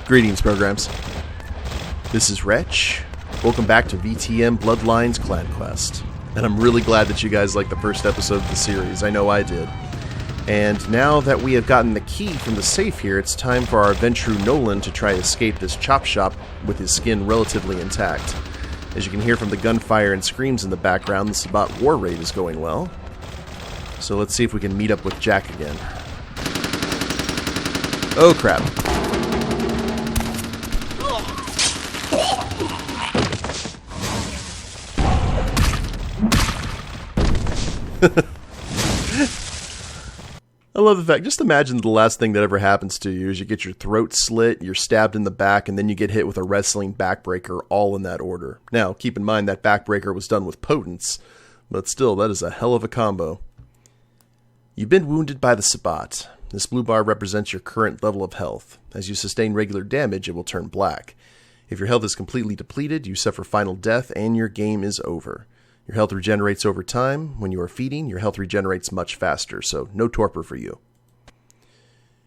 Greetings, programs. This is Wretch. Welcome back to VTM Bloodlines Clan Quest. And I'm really glad that you guys liked the first episode of the series. I know I did. And now that we have gotten the key from the safe here, it's time for our adventurer Nolan to try to escape this chop shop with his skin relatively intact. As you can hear from the gunfire and screams in the background, the Sabbat war raid is going well. So let's see if we can meet up with Jack again. Oh crap. I love the fact, just imagine the last thing that ever happens to you is you get your throat slit, you're stabbed in the back, and then you get hit with a wrestling backbreaker, all in that order. Now, keep in mind that backbreaker was done with potence, but still, that is a hell of a combo. You've been wounded by the Sabbat. This blue bar represents your current level of health. As you sustain regular damage, it will turn black. If your health is completely depleted, you suffer final death, and your game is over. Your health regenerates over time. When you are feeding, your health regenerates much faster, so no torpor for you.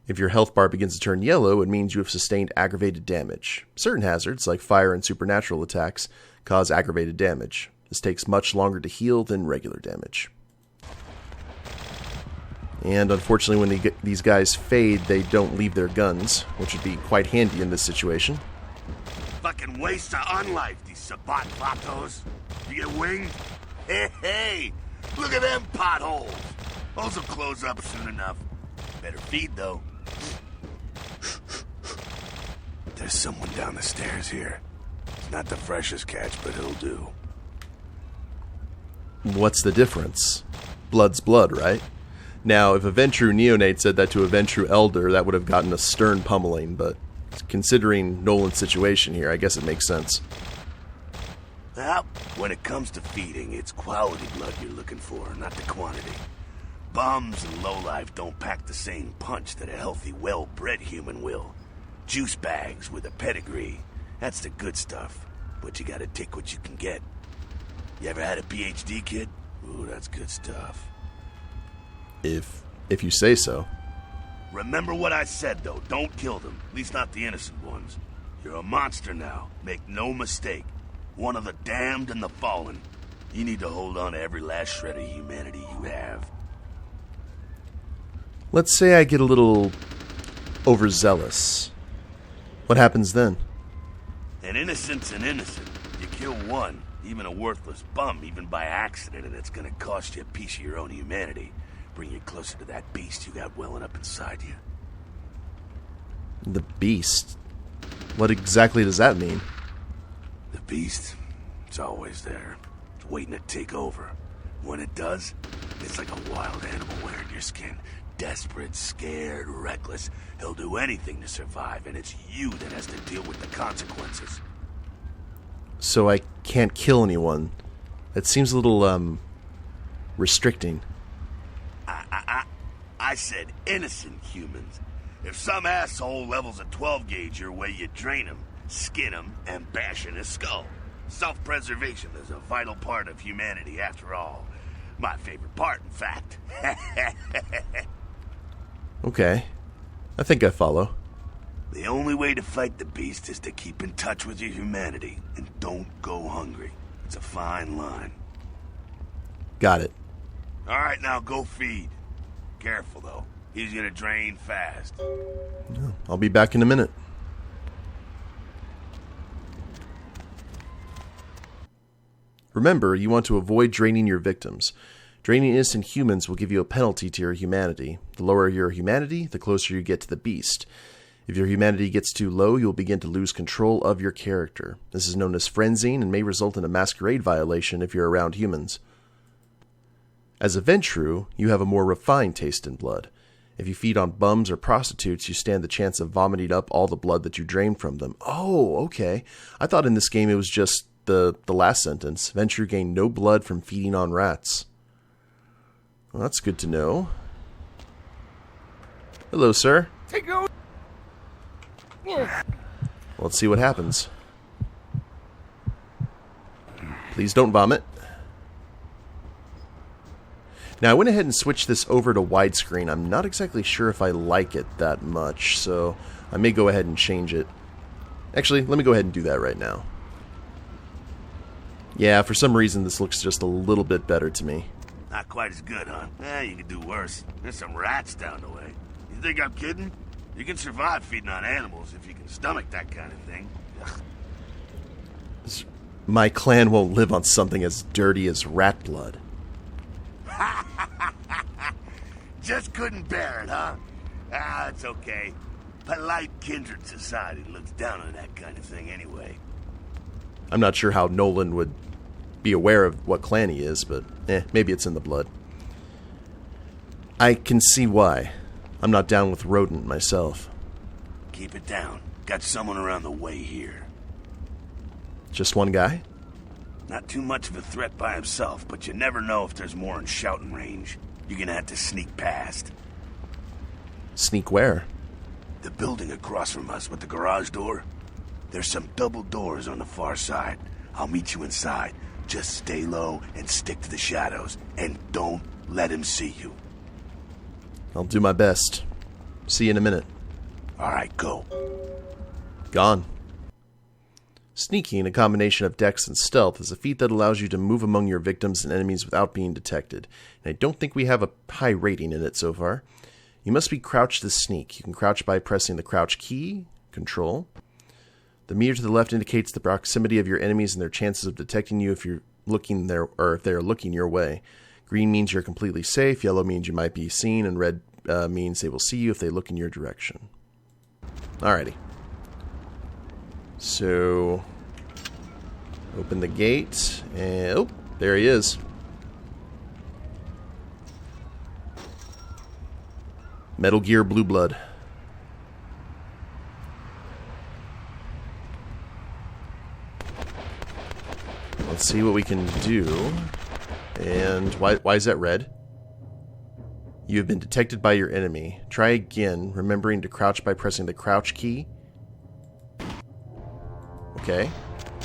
If your health bar begins to turn yellow, it means you have sustained aggravated damage. Certain hazards, like fire and supernatural attacks, cause aggravated damage. This takes much longer to heal than regular damage. And unfortunately, when these guys fade, they don't leave their guns, which would be quite handy in this situation. Fucking waste of unlife, these Sabbat vatos. You get winged? Hey, look at them potholes. Those will close up soon enough. Better feed, though. There's someone down the stairs here. It's not the freshest catch, but it'll do. What's the difference? Blood's blood, right? Now, if a Ventru neonate said that to a Ventru elder, that would have gotten a stern pummeling, but considering Nolan's situation here, I guess it makes sense. Well, when it comes to feeding, it's quality blood you're looking for, not the quantity. Bums and lowlife don't pack the same punch that a healthy, well-bred human will. Juice bags with a pedigree, that's the good stuff, but you gotta take what you can get. You ever had a PhD, kid? Ooh, that's good stuff. If you say so. Remember what I said, though. Don't kill them. At least not the innocent ones. You're a monster now. Make no mistake. One of the damned and the fallen. You need to hold on to every last shred of humanity you have. Let's say I get a little overzealous. What happens then? An innocent's an innocent. You kill one, even a worthless bum, even by accident, and it's gonna cost you a piece of your own humanity. Bring you closer to that beast you got welling up inside you. The beast? What exactly does that mean? The beast? It's always there. It's waiting to take over. When it does, it's like a wild animal wearing your skin. Desperate, scared, reckless. He'll do anything to survive, and it's you that has to deal with the consequences. So I can't kill anyone. That seems a little, restricting. I said innocent humans. If some asshole levels a 12 gauge your way, you drain him, skin him, and bash in his skull. Self-preservation is a vital part of humanity, after all. My favorite part, in fact. Okay. I think I follow. The only way to fight the beast is to keep in touch with your humanity, and don't go hungry. It's a fine line. Got it. All right, now go feed. Careful, though. He's gonna drain fast. I'll be back in a minute. Remember, you want to avoid draining your victims. Draining innocent humans will give you a penalty to your humanity. The lower your humanity, the closer you get to the beast. If your humanity gets too low, you'll begin to lose control of your character. This is known as frenzying and may result in a Masquerade violation if you're around humans. As a Ventru, you have a more refined taste in blood. If you feed on bums or prostitutes, you stand the chance of vomiting up all the blood that you drain from them. Oh, okay. I thought in this game it was just the last sentence. Ventru gain no blood from feeding on rats. Well, that's good to know. Hello, sir. Take go. Let's see what happens. Please don't vomit. Now, I went ahead and switched this over to widescreen. I'm not exactly sure if I like it that much, so I may go ahead and change it. Actually, let me go ahead and do that right now. Yeah, for some reason this looks just a little bit better to me. Not quite as good, huh? You can do worse. There's some rats down the way. You think I'm kidding? You can survive feeding on animals if you can stomach that kind of thing. My clan won't live on something as dirty as rat blood. Just couldn't bear it, huh? It's okay. Polite kindred society looks down on that kind of thing anyway. I'm not sure how Nolan would be aware of what clan he is, but maybe it's in the blood. I can see why. I'm not down with rodent myself. Keep it down. Got someone around the way here. Just one guy? Not too much of a threat by himself, but you never know if there's more in shouting range. You're gonna have to sneak past. Sneak where? The building across from us with the garage door. There's some double doors on the far side. I'll meet you inside. Just stay low and stick to the shadows. And don't let him see you. I'll do my best. See you in a minute. Alright, go. Gone. Sneaking, a combination of dex and stealth, is a feat that allows you to move among your victims and enemies without being detected. And I don't think we have a high rating in it so far. You must be crouched to sneak. You can crouch by pressing the crouch key, control. The meter to the left indicates the proximity of your enemies and their chances of detecting you if you're looking there, or if they're looking your way. Green means you're completely safe, yellow means you might be seen, and red means they will see you if they look in your direction. Alrighty. So, open the gate, and oh, there he is. Metal Gear Blue Blood. Let's see what we can do. And why is that red? You have been detected by your enemy. Try again, remembering to crouch by pressing the crouch key. Okay.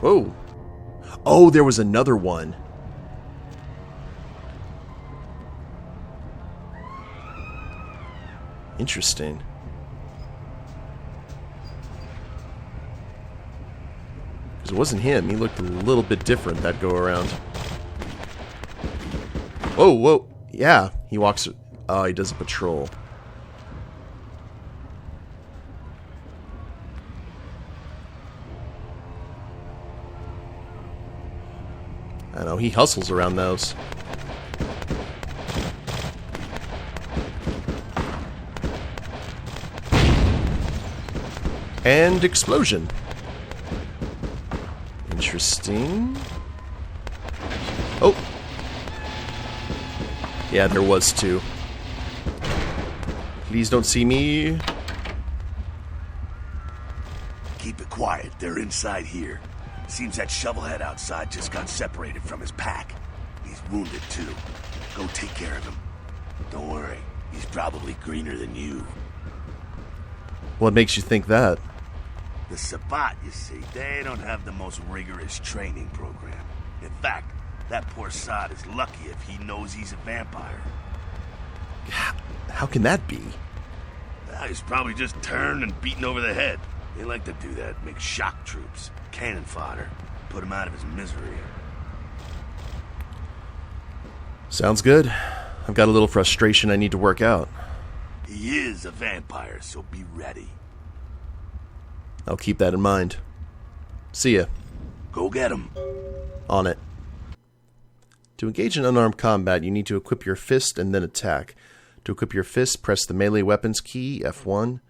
Whoa. Oh, there was another one. Interesting. Because it wasn't him. He looked a little bit different that go around. Whoa, whoa. Yeah, he walks... Oh, he does a patrol. I know, he hustles around those. And explosion. Interesting. Oh. Yeah, there was two. Please don't see me. Keep it quiet. They're inside here. Seems that shovelhead outside just got separated from his pack. He's wounded too. Go take care of him. Don't worry. He's probably greener than you. What makes you think that? The Sabbat, you see, they don't have the most rigorous training program. In fact, that poor sod is lucky if he knows he's a vampire. How can that be? He's probably just turned and beaten over the head. They like to do that, make shock troops, cannon fodder, put him out of his misery. Sounds good. I've got a little frustration I need to work out. He is a vampire, so be ready. I'll keep that in mind. See ya. Go get him. On it. To engage in unarmed combat, you need to equip your fist and then attack. To equip your fist, press the melee weapons key, F1,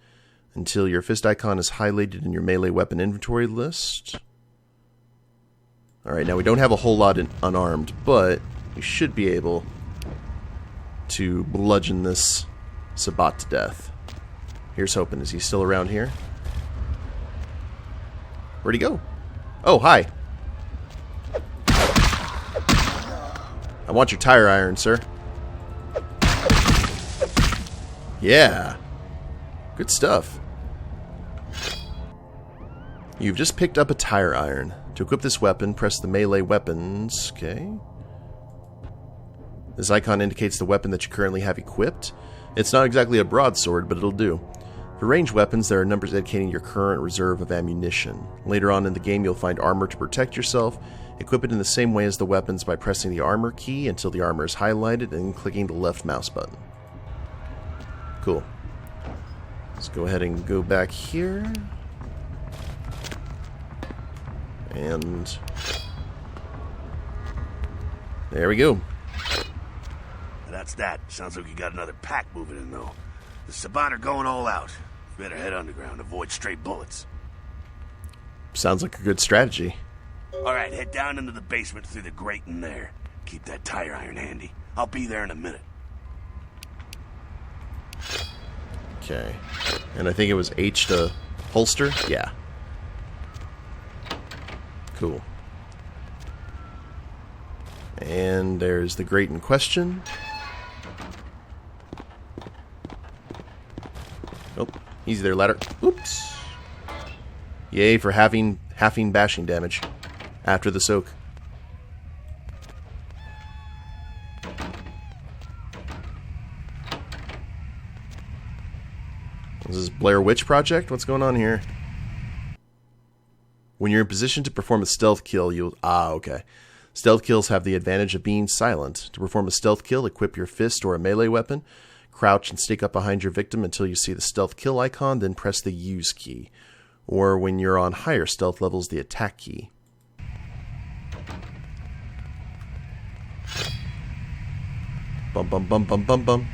until your fist icon is highlighted in your melee weapon inventory list. Alright, now we don't have a whole lot in unarmed, but we should be able to bludgeon this Sabbat to death. Here's hoping. Is he still around here? Where'd he go? Oh, hi. I want your tire iron, sir. Yeah. Good stuff. You've just picked up a tire iron. To equip this weapon, press the melee weapons. Okay. This icon indicates the weapon that you currently have equipped. It's not exactly a broadsword, but it'll do. For ranged weapons, there are numbers indicating your current reserve of ammunition. Later on in the game, you'll find armor to protect yourself. Equip it in the same way as the weapons by pressing the armor key until the armor is highlighted and clicking the left mouse button. Cool. Let's go ahead and go back here. And there we go. That's that. Sounds like you got another pack moving in, though. The Sabbat are going all out. Better head underground, avoid stray bullets. Sounds like a good strategy. Alright, head down into the basement through the grate in there. Keep that tire iron handy. I'll be there in a minute. Okay. And I think it was H to holster? Yeah. Cool. And there's the grate in question. Oh, easy there, ladder. Oops. Yay for halving bashing damage after the soak. This is Blair Witch Project? What's going on here? When you're in position to perform a stealth kill, you'll... okay. Stealth kills have the advantage of being silent. To perform a stealth kill, equip your fist or a melee weapon. Crouch and stick up behind your victim until you see the stealth kill icon, then press the use key. Or when you're on higher stealth levels, the attack key. Bum bum bum bum bum bum.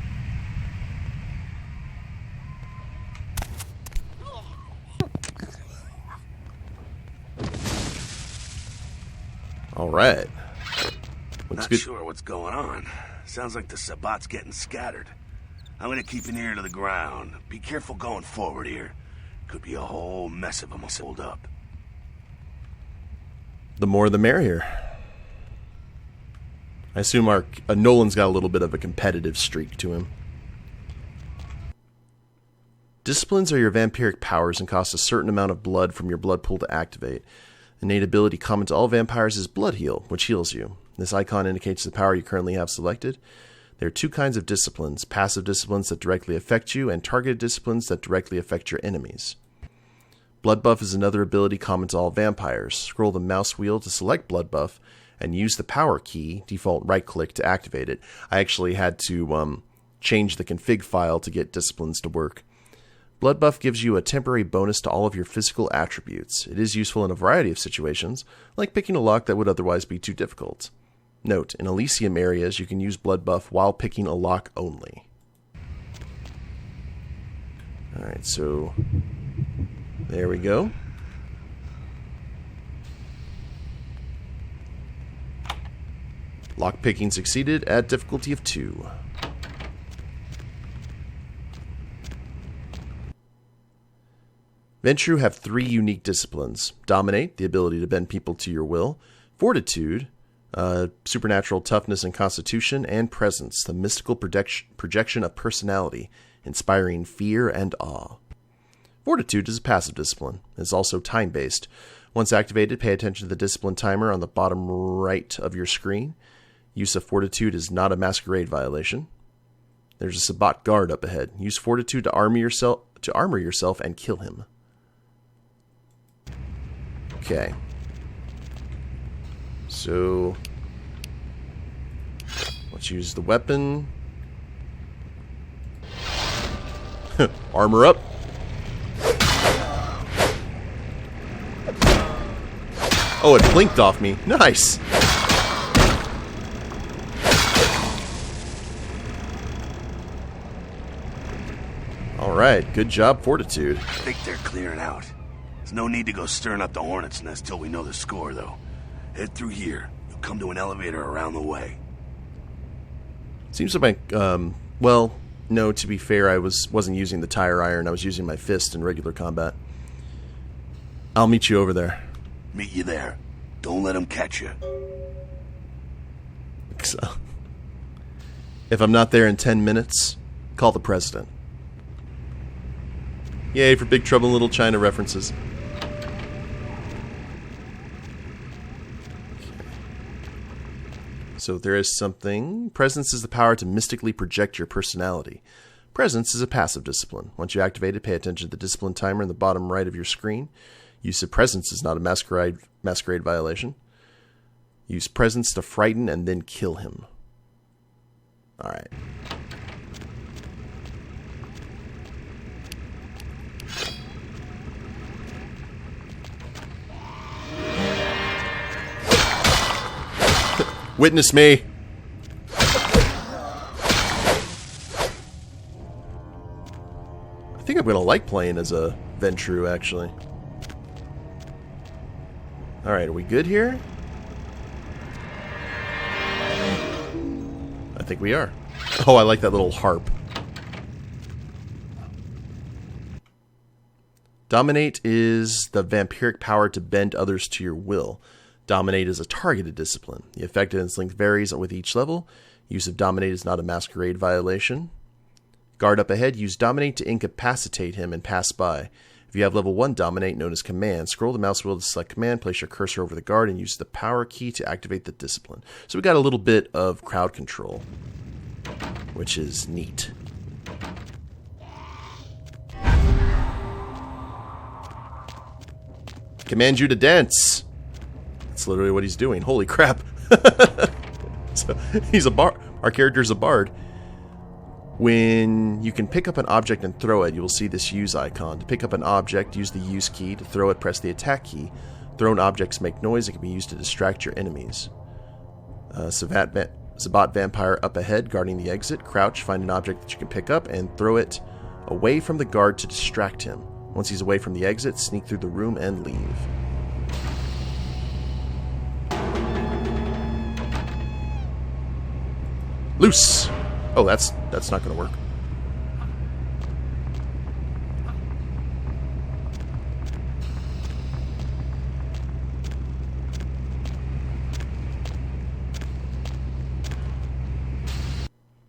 Alright. Looks Not good. sure what's going on. Sounds like the Sabbat's getting scattered. I'm gonna keep an ear to the ground. Be careful going forward here. Could be a whole mess of them hold up. The more the merrier. I assume Nolan's got a little bit of a competitive streak to him. Disciplines are your vampiric powers and cost a certain amount of blood from your blood pool to activate. Innate ability common to all vampires is Blood Heal, which heals you. This icon indicates the power you currently have selected. There are two kinds of disciplines: passive disciplines that directly affect you, and targeted disciplines that directly affect your enemies. Blood Buff is another ability common to all vampires. Scroll the mouse wheel to select Blood Buff, and use the power key, default right-click, to activate it. I actually had to change the config file to get disciplines to work. Blood Buff gives you a temporary bonus to all of your physical attributes. It is useful in a variety of situations, like picking a lock that would otherwise be too difficult. Note, in Elysium areas, you can use Blood Buff while picking a lock only. Alright, so there we go. Lock picking succeeded at difficulty of 2. Ventrue have 3 unique disciplines: Dominate, the ability to bend people to your will; Fortitude, supernatural toughness and constitution; and Presence, the mystical projection of personality, inspiring fear and awe. Fortitude is a passive discipline. It is also time-based. Once activated, pay attention to the discipline timer on the bottom right of your screen. Use of Fortitude is not a Masquerade violation. There's a Sabbat guard up ahead. Use Fortitude to armor yourself and kill him. Okay. So let's use the weapon. Armor up. Oh, it blinked off me. Nice. Alright, good job, Fortitude. I think they're clearing out. There's no need to go stirring up the hornet's nest till we know the score, though. Head through here. You'll come to an elevator around the way. Seems like well, no, to be fair, I wasn't using the tire iron. I was using my fist in regular combat. I'll meet you over there. Meet you there. Don't let them catch you. So, if I'm not there in 10 minutes, call the president. Yay for Big Trouble in Little China references. So there is something. Presence is the power to mystically project your personality. Presence is a passive discipline. Once you activate it, pay attention to the discipline timer in the bottom right of your screen. Use of Presence is not a Masquerade violation. Use Presence to frighten and then kill him. Alright. Witness me! I think I'm going to like playing as a Ventru, actually. Alright, are we good here? I think we are. Oh, I like that little harp. Dominate is the vampiric power to bend others to your will. Dominate is a targeted discipline. The effectiveness length varies with each level. Use of Dominate is not a Masquerade violation. Guard up ahead, use Dominate to incapacitate him and pass by. If you have level 1 Dominate, known as Command, scroll the mouse wheel to select Command, place your cursor over the guard, and use the power key to activate the discipline. So we got a little bit of crowd control, which is neat. Command you to dance! That's literally what he's doing. Holy crap! So he's a bard. Our character's a bard. When you can pick up an object and throw it, you will see this use icon. To pick up an object, use the use key. To throw it, press the attack key. Thrown objects make noise. It can be used to distract your enemies. Sabbat vampire up ahead, guarding the exit. Crouch, find an object that you can pick up, and throw it away from the guard to distract him. Once he's away from the exit, sneak through the room and leave. Loose! Oh, that's not going to work.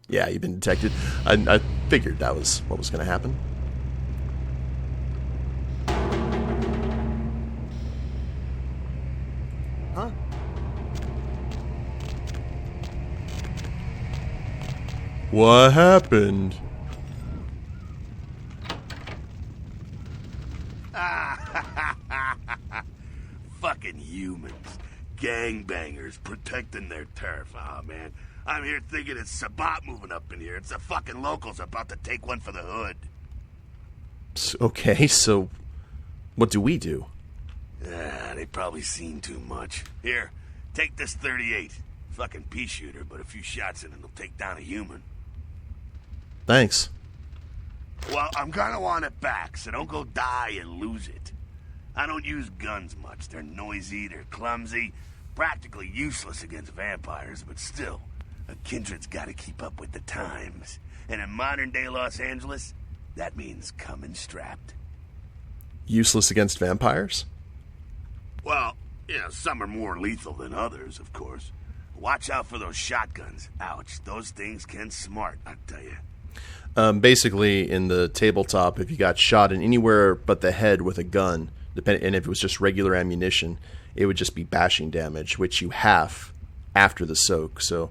Yeah, you've been detected. I figured that was what was going to happen. Huh? What happened? Fucking humans. Gangbangers protecting their turf. Oh, man. I'm here thinking it's Sabbat moving up in here. It's the fucking locals about to take one for the hood. Okay, so what do we do? They probably seen too much. Here, take this 38. Fucking pea shooter, but a few shots in it will take down a human. Thanks. Well, I'm gonna want it back, so don't go die and lose it. I don't use guns much. They're noisy, they're clumsy, practically useless against vampires, but still, a kindred's gotta keep up with the times. And in modern-day Los Angeles, that means coming strapped. Useless against vampires? Well, some are more lethal than others, of course. Watch out for those shotguns. Ouch, those things can smart, I tell you. Basically, in the tabletop, if you got shot in anywhere but the head with a gun, and if it was just regular ammunition, it would just be bashing damage, which you half after the soak. So,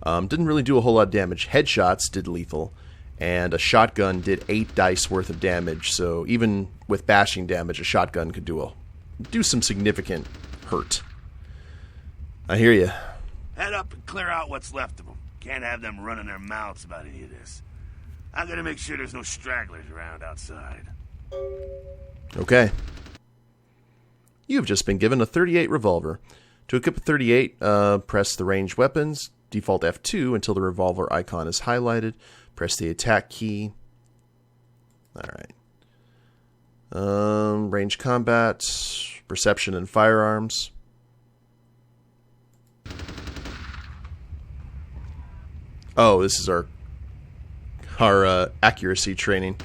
didn't really do a whole lot of damage. Headshots did lethal, and a shotgun did 8 dice worth of damage. So even with bashing damage, a shotgun could do some significant hurt. I hear you. Head up and clear out what's left of them. Can't have them running their mouths about any of this. I gotta make sure there's no stragglers around outside. Okay. You have just been given a 38 revolver. To equip a 38, press the ranged weapons, default F2 until the revolver icon is highlighted. Press the attack key. Alright. Range combat, perception and firearms. Oh, this is our accuracy training.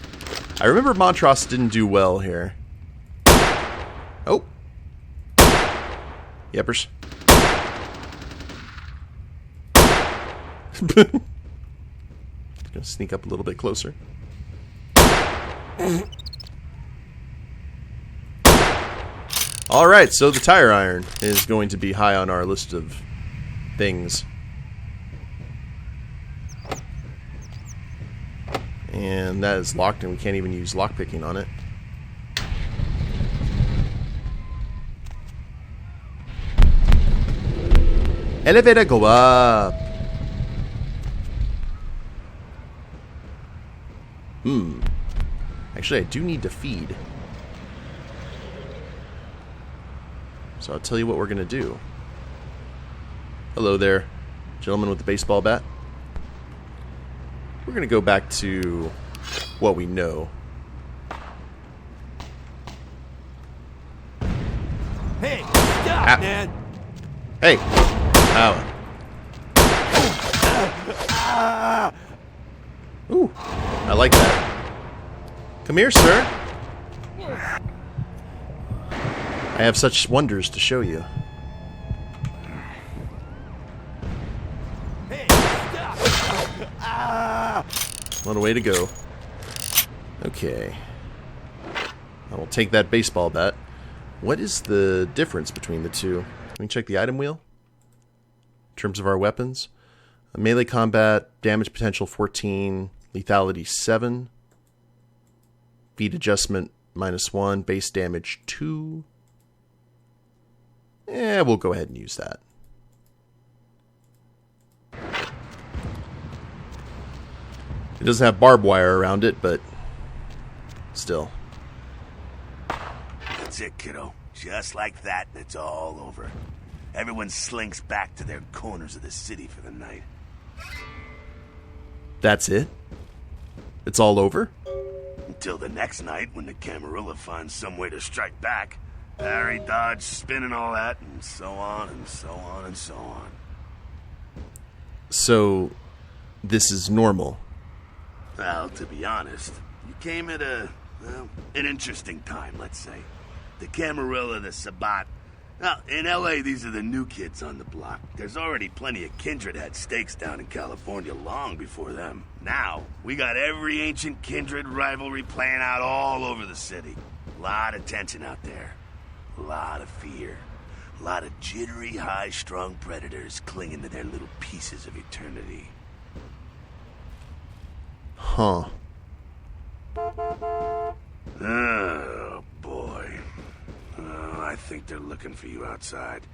I remember Montross didn't do well here. Oh. Yepers. Gonna sneak up a little bit closer. Alright, so the tire iron is going to be high on our list of things. And that is locked, and we can't even use lockpicking on it. Elevator, go up. Actually, I do need to feed. So I'll tell you what we're going to do. Hello there, gentleman with the baseball bat. We're going to go back to what we know. Hey, stop, man! Hey! Ow. Ooh, I like that. Come here, sir. I have such wonders to show you. Hey, stop! What a way to go. Okay. I will take that baseball bat. What is the difference between the two? Can we check the item wheel? In terms of our weapons. Melee combat, damage potential 14, lethality 7. Feed adjustment -1, base damage 2. We'll go ahead and use that. It doesn't have barbed wire around it, but still. That's it, kiddo. Just like that, and it's all over. Everyone slinks back to their corners of the city for the night. That's it? It's all over? Until the next night, when the Camarilla finds some way to strike back. Parry, dodge, spin and all that, and so on, and so on, and so on. So, this is normal? Well, to be honest, you came at an interesting time, let's say. The Camarilla, the Sabbat. Now, in L.A., these are the new kids on the block. There's already plenty of kindred had stakes down in California long before them. Now, we got every ancient kindred rivalry playing out all over the city. A lot of tension out there. A lot of fear. A lot of jittery, high-strung predators clinging to their little pieces of eternity. Huh. Oh, boy. I think they're looking for you outside.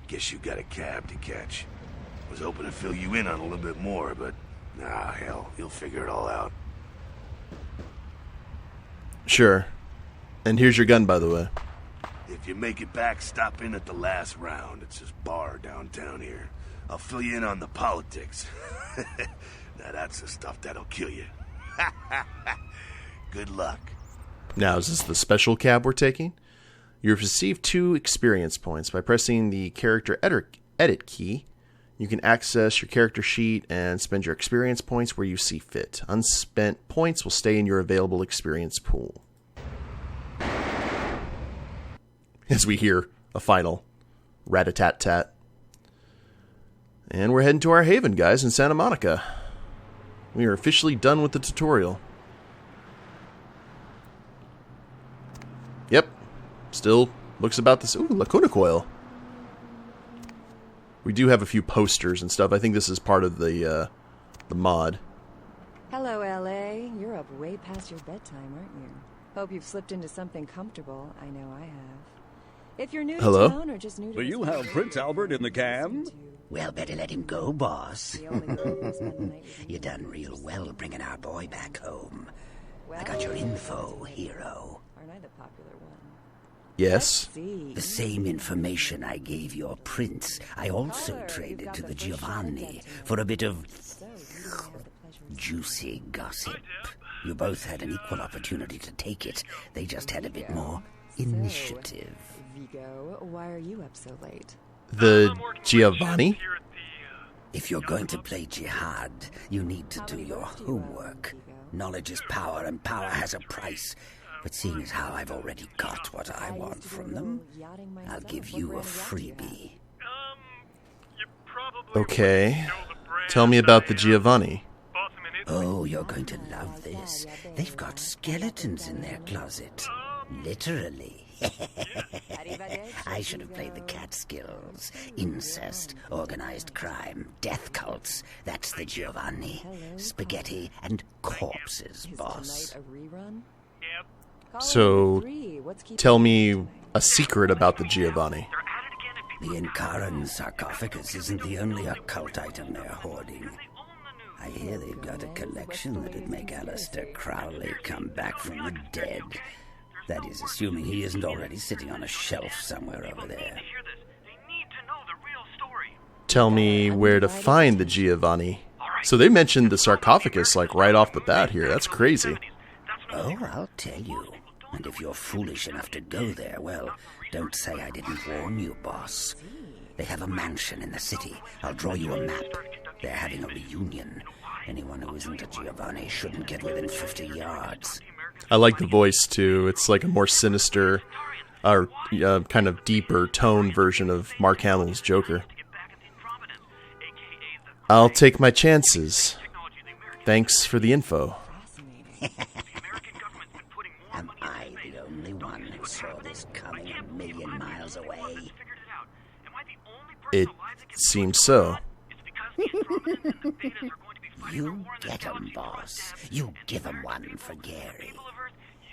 Guess you got a cab to catch. Was hoping to fill you in on a little bit more, but hell, you'll figure it all out. Sure. And here's your gun, by the way. If you make it back, stop in at the last round. It's this bar downtown here. I'll fill you in on the politics. Now that's the stuff that'll kill you. Good luck. Now, is this the special cab we're taking? You've received 2 experience points. By pressing the character edit key, you can access your character sheet and spend your experience points where you see fit. Unspent points will stay in your available experience pool. As we hear a final rat-a-tat-tat. And we're heading to our haven, guys, in Santa Monica. We are officially done with the tutorial. Yep. Still looks about this. Ooh, Lakota coil. We do have a few posters and stuff. I think this is part of the mod. Hello, LA. You're up way past your bedtime, aren't you? Hope you've slipped into something comfortable. I know I have. If you're new to town or just new to Do you have Prince Albert in the can? Well, better let him go, boss. You done real well bringing our boy back home. I got your info, hero. Aren't I the popular one? Yes. The same information I gave your prince, I also traded to the Giovanni for a bit of juicy gossip. You both had an equal opportunity to take it. They just had a bit more initiative. Vigo, why are you up so late? The Giovanni? If you're going to play jihad, you need to do your homework. Knowledge is power, and power has a price. But seeing as how I've already got what I want from them, I'll give you a freebie. Okay. Tell me about the Giovanni. Oh, you're going to love this. They've got skeletons in their closet. Literally. I should have played the Catskills. Incest, organized crime, death cults. That's the Giovanni. Spaghetti and corpses, boss. So, tell me a secret about the Giovanni. The Incaran sarcophagus isn't the only occult item they're hoarding. I hear they've got a collection that'd make Aleister Crowley come back from the dead. That is, assuming he isn't already sitting on a shelf somewhere over there. Tell me where to find the Giovanni. So they mentioned the sarcophagus like right off the bat here. That's crazy. Oh, I'll tell you. And if you're foolish enough to go there, well, don't say I didn't warn you, boss. They have a mansion in the city. I'll draw you a map. They're having a reunion. Anyone who isn't a Giovanni shouldn't get within 50 yards. I like the voice, too. It's like a more sinister, or kind of deeper tone version of Mark Hamill's Joker. I'll take my chances. Thanks for the info. Am I the only one who saw this coming a million miles away? It seems so. You get 'em, boss. You give 'em one for Gary.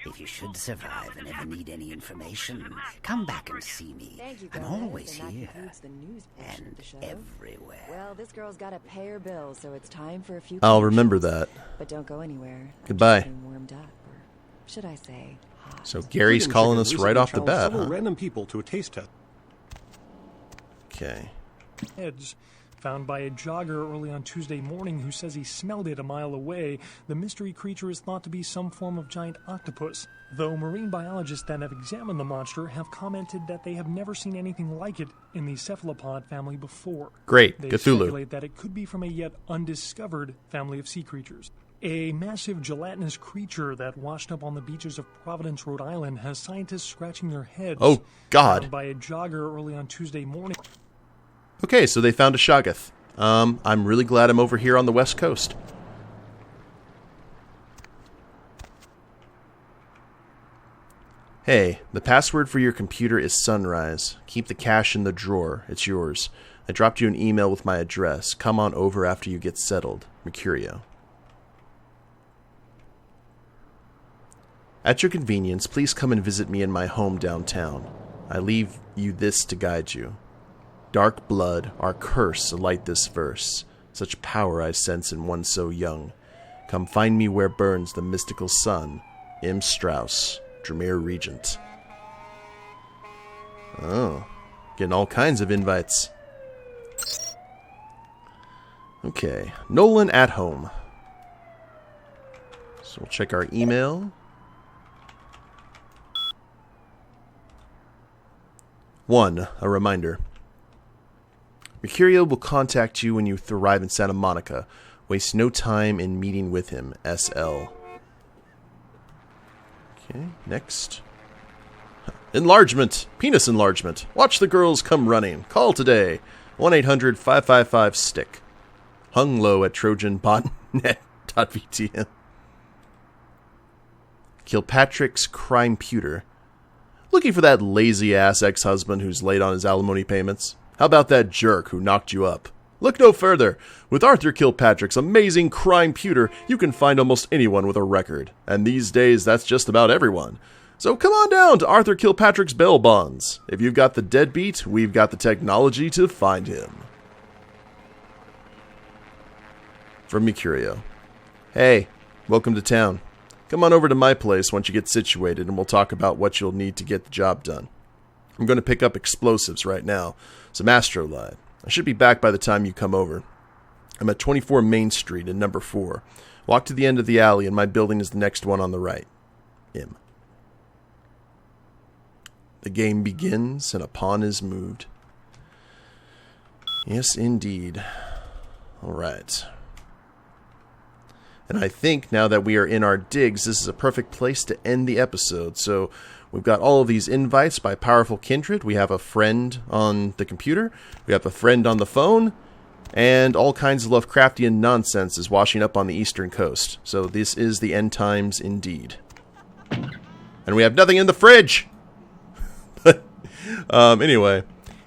If you should survive and ever need any information, come back and see me. I'm always here. And everywhere. Well, this girl's got to pay her bills, so it's time for a few. I'll remember that. But don't go anywhere. Goodbye. I'm warmed up, or should I say, hot. So Gary's calling us right off the bat, huh? Random people to a taste test. Okay. Heads found by a jogger early on Tuesday morning who says he smelled it a mile away. The mystery creature is thought to be some form of giant octopus, though marine biologists that have examined the monster have commented that they have never seen anything like it in the cephalopod family before. Great, They Cthulhu. speculate that it could be from a yet undiscovered family of sea creatures. A massive gelatinous creature that washed up on the beaches of Providence, Rhode Island, has scientists scratching their heads. Oh, God. Found by a jogger early on Tuesday morning. Okay, so they found a Shoggoth. I'm really glad I'm over here on the West Coast. Hey, the password for your computer is Sunrise. Keep the cash in the drawer. It's yours. I dropped you an email with my address. Come on over after you get settled. Mercurio. At your convenience, please come and visit me in my home downtown. I leave you this to guide you. Dark blood, our curse, alight this verse. Such power I sense in one so young. Come find me where burns the mystical sun. M. Strauss, Dremere Regent. Oh, getting all kinds of invites. Okay, Nolan at home. So we'll check our email. 1. A reminder. Mercurio will contact you when you arrive in Santa Monica. Waste no time in meeting with him. SL. Okay, next. Enlargement. Penis enlargement. Watch the girls come running. Call today. 1-800-555-STICK. Hung low at trojanbotnet.vtm. Kilpatrick's crime pewter. Looking for that lazy-ass ex-husband who's late on his alimony payments? How about that jerk who knocked you up? Look no further. With Arthur Kilpatrick's amazing crime pewter, you can find almost anyone with a record. And these days, that's just about everyone. So come on down to Arthur Kilpatrick's bail bonds. If you've got the deadbeat, we've got the technology to find him. From Mercurio. Hey, welcome to town. Come on over to my place once you get situated and we'll talk about what you'll need to get the job done. I'm going to pick up explosives right now. Some astrolight. I should be back by the time you come over. I'm at 24 Main Street in number 4. Walk to the end of the alley and my building is the next one on the right. M. The game begins and a pawn is moved. Yes, indeed. All right. And I think now that we are in our digs, this is a perfect place to end the episode. So we've got all of these invites by Powerful Kindred. We have a friend on the computer. We have a friend on the phone. And all kinds of Lovecraftian nonsense is washing up on the eastern coast. So this is the end times indeed. And we have nothing in the fridge! Anyway,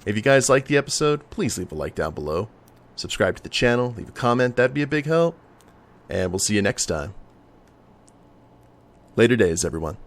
if you guys like the episode, please leave a like down below. Subscribe to the channel, leave a comment, that'd be a big help. And we'll see you next time. Later days, everyone.